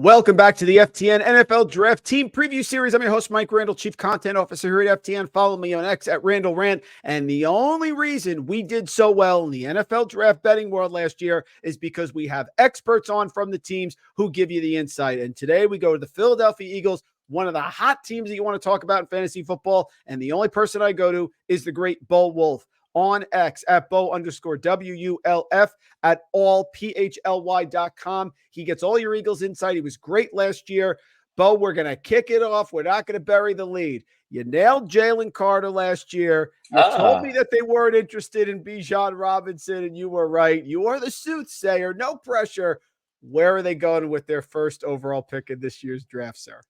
Welcome back to the FTN NFL Draft Team Preview Series. I'm your host, Mike Randle, Chief Content Officer here at FTN. Follow me on X at Randle Rant. And the only reason we did so well in the NFL draft betting world last year is because we have experts on from the teams who give you the insight. And today we go to the Philadelphia Eagles, one of the hot teams that you want to talk about in fantasy football. And the only person I go to is the great Bo Wulf on X at Bo_WULF at allphly.com. He gets all your Eagles insight. He was great last year. Bo, we're going to kick it off. We're not going to bury the lead. You nailed Jalen Carter last year. You told me that they weren't interested in Bijan Robinson, and you were right. You are the soothsayer. No pressure. Where are they going with their first overall pick in this year's draft, sir?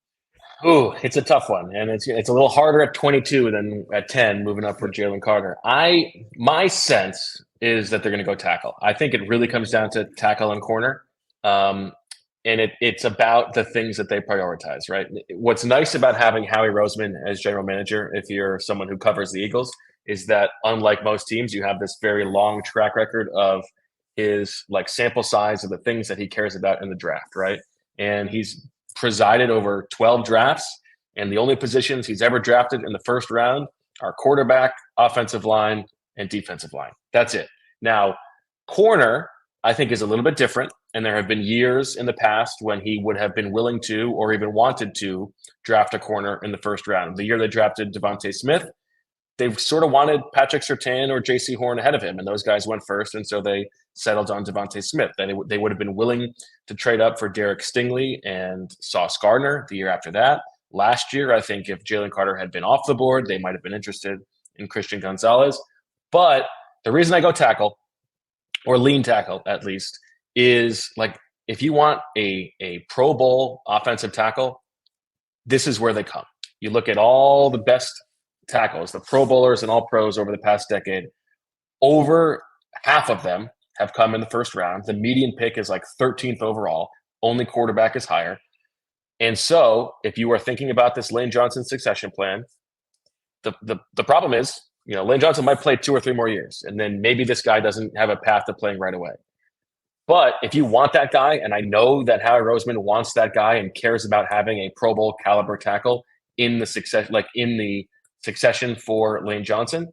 Ooh, it's a tough one, and it's a little harder at 22 than at 10, moving up for Jalen Carter. My sense is that they're going to go tackle. I think it really comes down to tackle and corner, and it's about the things that they prioritize, right? What's nice about having Howie Roseman as general manager, if you're someone who covers the Eagles, is that unlike most teams, you have this very long track record of his sample size of the things that he cares about in the draft, right? And he's presided over 12 drafts, and the only positions he's ever drafted in the first round are quarterback, offensive line, and defensive line. That's it. Now, corner, I think, is a little bit different, and there have been years in the past when he would have been willing to or even wanted to draft a corner in the first round. The year they drafted Devontae Smith, they sort of wanted Patrick Surtain or J.C. Horn ahead of him, and those guys went first, and so they settled on Devontae Smith. Then they would have been willing to trade up for Derek Stingley and Sauce Gardner the year after that. Last year, I think if Jalen Carter had been off the board, they might have been interested in Christian Gonzalez. But the reason I go tackle, or lean tackle at least, is if you want a Pro Bowl offensive tackle, this is where they come. You look at all the best tackles, the Pro Bowlers and all pros over the past decade, over half of them have come in the first round. The median pick is 13th overall. Only quarterback is higher. And so if you are thinking about this Lane Johnson succession plan, the problem is, Lane Johnson might play 2 or 3 more years, and then maybe this guy doesn't have a path to playing right away. But if you want that guy, and I know that Howie Roseman wants that guy and cares about having a Pro Bowl caliber tackle in the succession for Lane Johnson,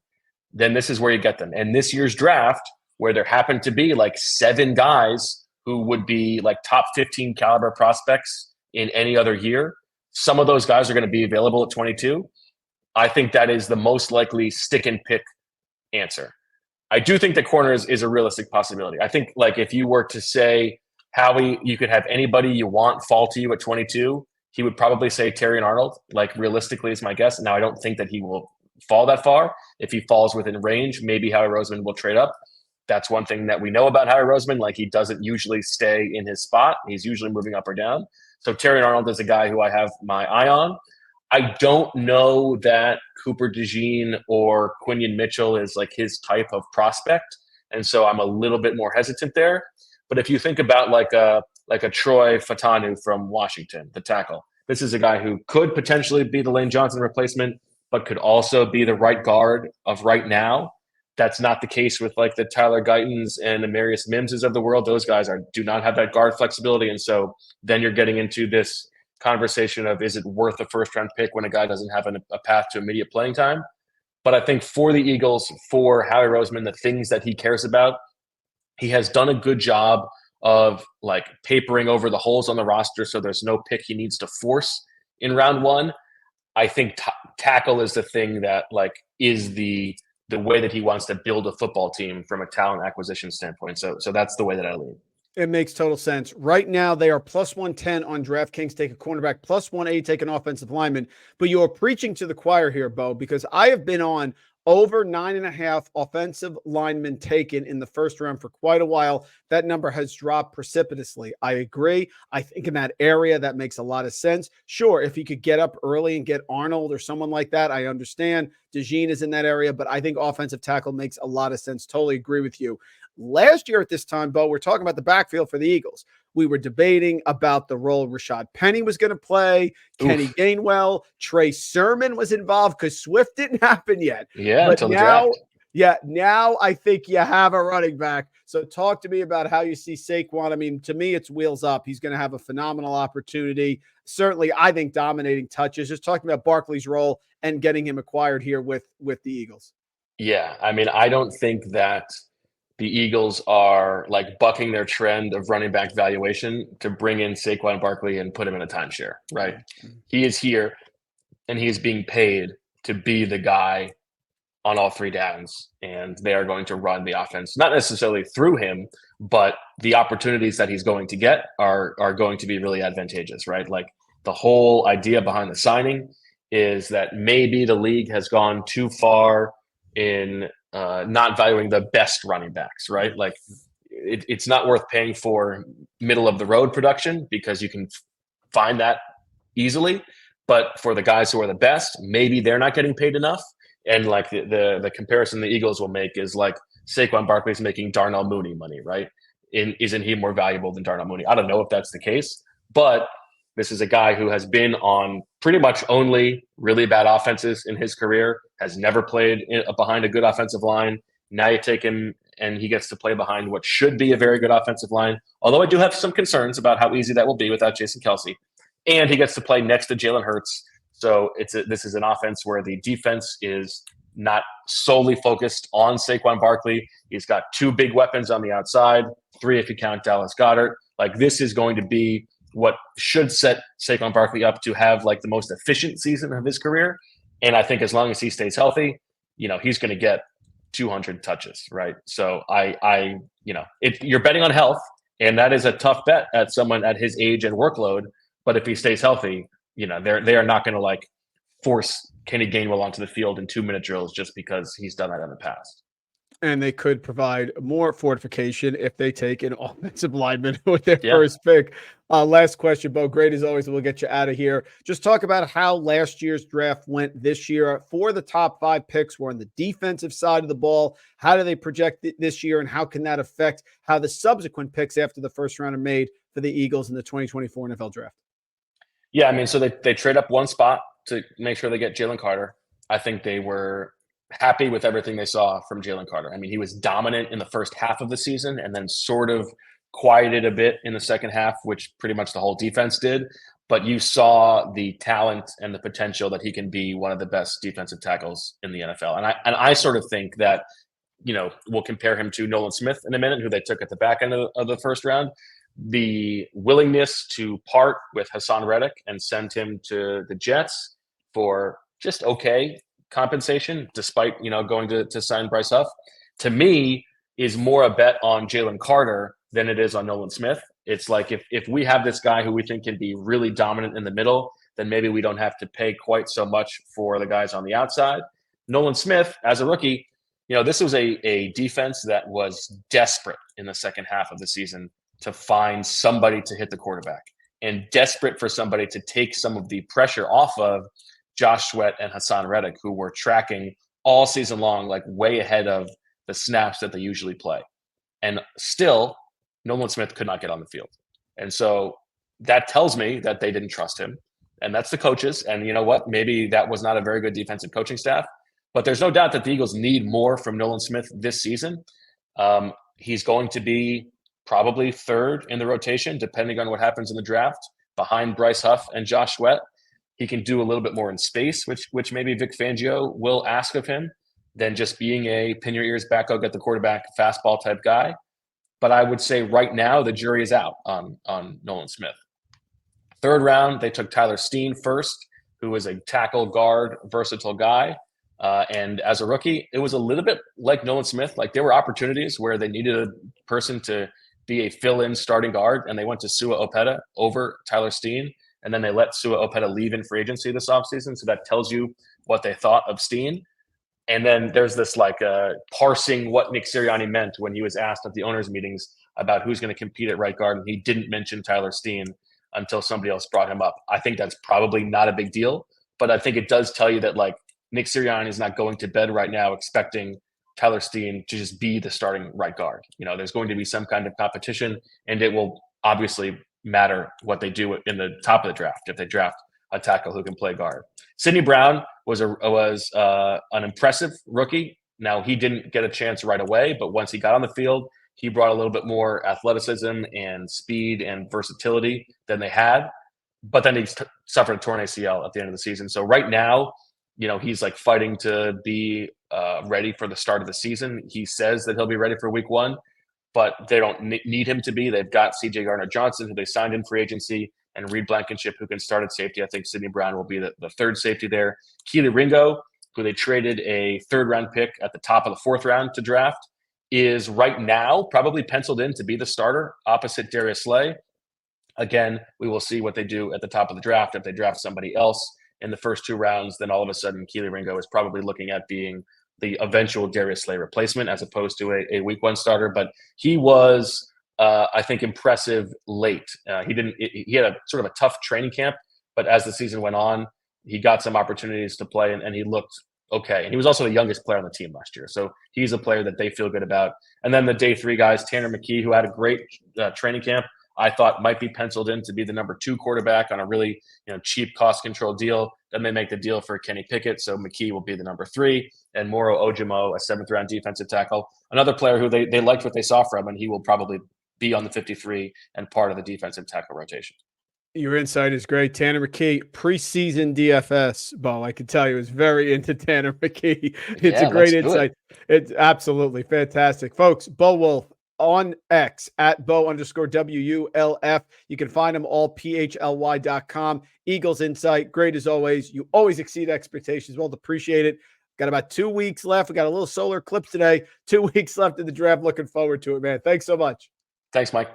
then this is where you get them. And this year's draft, where there happened to be 7 guys who would be top 15 caliber prospects in any other year, some of those guys are going to be available at 22. I think that is the most likely stick and pick answer. I do think that corner is a realistic possibility. I think if you were to say, Howie, you could have anybody you want fall to you at 22, he would probably say Terrion Arnold, realistically is my guess. Now, I don't think that he will fall that far. If he falls within range, maybe Howie Roseman will trade up. That's one thing that we know about Howie Roseman. He doesn't usually stay in his spot. He's usually moving up or down. So Terrion Arnold is a guy who I have my eye on. I don't know that Cooper DeJean or Quinion Mitchell is his type of prospect. And so I'm a little bit more hesitant there. But if you think about a Troy Fatanu from Washington, the tackle, this is a guy who could potentially be the Lane Johnson replacement, but could also be the right guard of right now. That's not the case with the Tyler Guytons and Amarius Mimses of the world. Those guys do not have that guard flexibility. And so then you're getting into this conversation of, is it worth a first-round pick when a guy doesn't have a path to immediate playing time? But I think for the Eagles, for Howie Roseman, the things that he cares about, he has done a good job of papering over the holes on the roster so there's no pick he needs to force in round 1. I think tackle is the thing that is the way that he wants to build a football team from a talent acquisition standpoint. So that's the way that I lean. It makes total sense. Right now, they are plus 110 on DraftKings. Take a cornerback, plus 180, take an offensive lineman. But you are preaching to the choir here, Bo, because I have been on over 9.5 offensive linemen taken in the first round for quite a while. That number has dropped precipitously. I agree. I think in that area, that makes a lot of sense. Sure, if he could get up early and get Arnold or someone like that, I understand. DeJean is in that area, but I think offensive tackle makes a lot of sense. Totally agree with you. Last year at this time, Bo, we're talking about the backfield for the Eagles. We were debating about the role Rashad Penny was going to play, Kenny Gainwell, Trey Sermon was involved because Swift didn't happen yet. Yeah, but until now, the draft. Yeah, now I think you have a running back. So talk to me about how you see Saquon. I mean, to me, it's wheels up. He's going to have a phenomenal opportunity. Certainly, I think dominating touches. Just talking about Barkley's role and getting him acquired here with the Eagles. Yeah, I mean, I don't think that the Eagles are like bucking their trend of running back valuation to bring in Saquon Barkley and put him in a timeshare, right? He is here and he's being paid to be the guy on all three downs, and they are going to run the offense, not necessarily through him, but the opportunities that he's going to get are going to be really advantageous, right? Like the whole idea behind the signing is that maybe the league has gone too far in not valuing the best running backs, right? Like it's not worth paying for middle of the road production because you can find that easily. But for the guys who are the best, maybe they're not getting paid enough. And like the comparison the Eagles will make is like Saquon Barkley's making Darnell Mooney money, right? Isn't he more valuable than Darnell Mooney? I don't know if that's the case, but this is a guy who has been on pretty much only really bad offenses in his career, has never played behind a good offensive line. Now you take him and he gets to play behind what should be a very good offensive line. Although I do have some concerns about how easy that will be without Jason Kelce. And he gets to play next to Jalen Hurts. So this is an offense where the defense is not solely focused on Saquon Barkley. He's got two big weapons on the outside, three if you count Dallas Goedert. Like this is going to be what should set Saquon Barkley up to have like the most efficient season of his career. And I think as long as he stays healthy, he's going to get 200 touches, right? So you're betting on health, and that is a tough bet at someone at his age and workload. But if he stays healthy, they are not going to like force Kenny Gainwell onto the field in 2-minute drills just because he's done that in the past. And they could provide more fortification if they take an offensive lineman with their first pick. Last question, Bo. Great as always. We'll get you out of here. Just talk about how last year's draft went this year. For the top 5 picks were on the defensive side of the ball. How do they project this year, and how can that affect how the subsequent picks after the first round are made for the Eagles in the 2024 NFL draft? Yeah, I mean, so they trade up one spot to make sure they get Jalen Carter. I think they were happy with everything they saw from Jalen Carter. I mean, he was dominant in the first half of the season and then sort of quieted a bit in the second half, which pretty much the whole defense did. But you saw the talent and the potential that he can be one of the best defensive tackles in the NFL. And I sort of think that, we'll compare him to Nolan Smith in a minute, who they took at the back end of the first round. The willingness to part with Hassan Reddick and send him to the Jets for just okay compensation, despite going to sign Bryce Huff, to me is more a bet on Jalen Carter than it is on Nolan Smith. It's like if we have this guy who we think can be really dominant in the middle, then maybe we don't have to pay quite so much for the guys on the outside. Nolan Smith, as a rookie, this was a defense that was desperate in the second half of the season to find somebody to hit the quarterback and desperate for somebody to take some of the pressure off of Josh Sweat and Hassan Reddick, who were tracking all season long, like way ahead of the snaps that they usually play. And still, Nolan Smith could not get on the field. And so that tells me that they didn't trust him. And that's the coaches. And you know what? Maybe that was not a very good defensive coaching staff. But there's no doubt that the Eagles need more from Nolan Smith this season. He's going to be probably third in the rotation, depending on what happens in the draft, behind Bryce Huff and Josh Sweat. He can do a little bit more in space, which maybe Vic Fangio will ask of him, than just being a pin your ears back, go get the quarterback, fastball type guy. But I would say right now the jury is out on Nolan Smith. Third round, they took Tyler Steen first, who was a tackle, guard, versatile guy. And as a rookie, it was a little bit like Nolan Smith. Like there were opportunities where they needed a person to be a fill-in starting guard, and they went to Sua Opeta over Tyler Steen. And then they let Sua Opeta leave in free agency this offseason. So that tells you what they thought of Steen. And then there's this parsing what Nick Sirianni meant when he was asked at the owners' meetings about who's going to compete at right guard. And he didn't mention Tyler Steen until somebody else brought him up. I think that's probably not a big deal. But I think it does tell you that Nick Sirianni is not going to bed right now expecting Tyler Steen to just be the starting right guard. There's going to be some kind of competition, and it will obviously matter what they do in the top of the draft if they draft a tackle who can play guard. Sidney Brown was an impressive rookie Now, he didn't get a chance right away, but once he got on the field, he brought a little bit more athleticism and speed and versatility than they had. But then he suffered a torn ACL at the end of the season. So right now, he's like fighting to be ready for the start of the season. He says that he'll be ready for week 1, but they don't need him to be. They've got CJ Gardner-Johnson, who they signed in free agency, and Reed Blankenship, who can start at safety. I think Sidney Brown will be the third safety there. Keely Ringo, who they traded a third-round pick at the top of the 4th round to draft, is right now probably penciled in to be the starter opposite Darius Slay. Again, we will see what they do at the top of the draft. If they draft somebody else in the first 2 rounds, then all of a sudden Keely Ringo is probably looking at being the eventual Darius Slay replacement as opposed to a week 1 starter. But he was, I think, impressive late. He had a sort of a tough training camp, but as the season went on, he got some opportunities to play and he looked okay. And he was also the youngest player on the team last year. So he's a player that they feel good about. And then the day 3 guys, Tanner McKee, who had a great training camp, I thought might be penciled in to be the number 2 quarterback on a really cheap cost control deal. Then they make the deal for Kenny Pickett, so McKee will be the number 3, and Moro Ojimo, a 7th round defensive tackle, another player who they liked what they saw from, and he will probably be on the 53 and part of the defensive tackle rotation. Your insight is great. Tanner McKee, preseason DFS, Bo. I can tell you is very into Tanner McKee. It's a great insight. It's absolutely fantastic. Folks, Bo Wulf on X at Bo_WULF. You can find them all PHLY.com. Eagles Insight, great as always. You always exceed expectations. Well, appreciate it. Got about 2 weeks left. We got a little solar eclipse today. 2 weeks left in the draft. Looking forward to it, man. Thanks so much. Thanks, Mike.